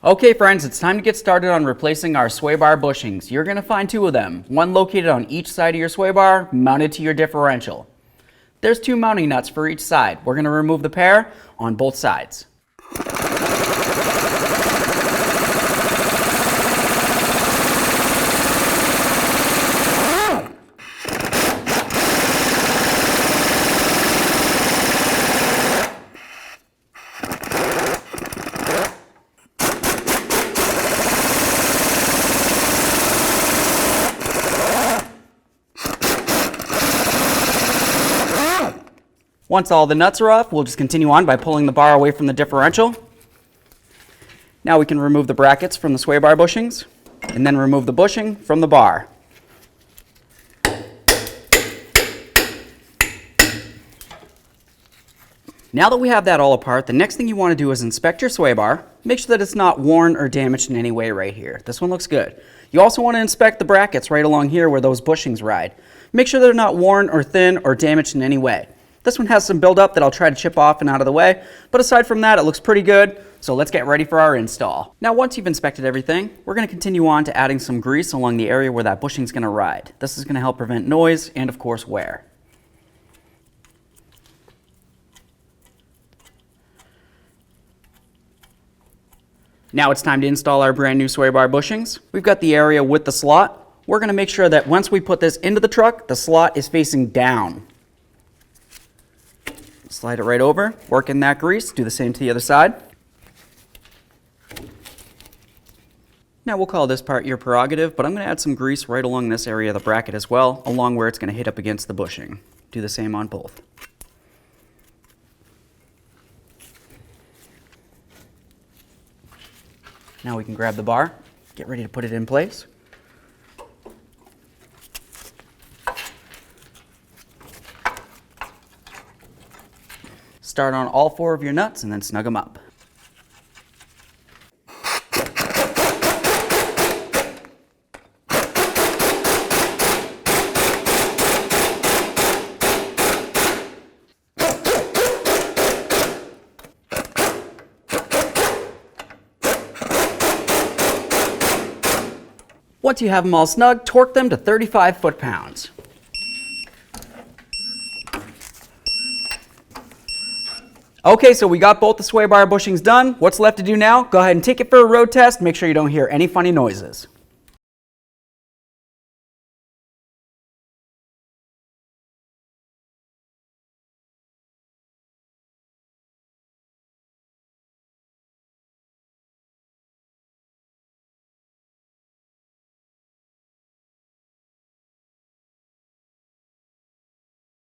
Okay friends, it's time to get started on replacing our sway bar bushings. You're going to find two of them, one located on each side of your sway bar, mounted to your differential. There's two mounting nuts for each side. We're going to remove the pair on both sides. Once all the nuts are off, we'll just continue on by pulling the bar away from the differential. Now we can remove the brackets from the sway bar bushings, and then remove the bushing from the bar. Now that we have that all apart, the next thing you want to do is inspect your sway bar. Make sure that it's not worn or damaged in any way right here. This one looks good. You also want to inspect the brackets right along here where those bushings ride. Make sure they're not worn or thin or damaged in any way. This one has some buildup that I'll try to chip off and out of the way, but aside from that, it looks pretty good, so let's get ready for our install. Now once you've inspected everything, we're going to continue on to adding some grease along the area where that bushing is going to ride. This is going to help prevent noise and of course wear. Now it's time to install our brand new sway bar bushings. We've got the area with the slot. We're going to make sure that once we put this into the truck, the slot is facing down. Slide it right over, work in that grease, do the same to the other side. Now we'll call this part your prerogative, but I'm going to add some grease right along this area of the bracket as well, along where it's going to hit up against the bushing. Do the same on both. Now we can grab the bar, get ready to put it in place. Start on all four of your nuts and then snug them up. Once you have them all snug, torque them to 35 foot-pounds. Okay, so we got both the sway bar bushings done. What's left to do now? Go ahead and take it for a road test. Make sure you don't hear any funny noises.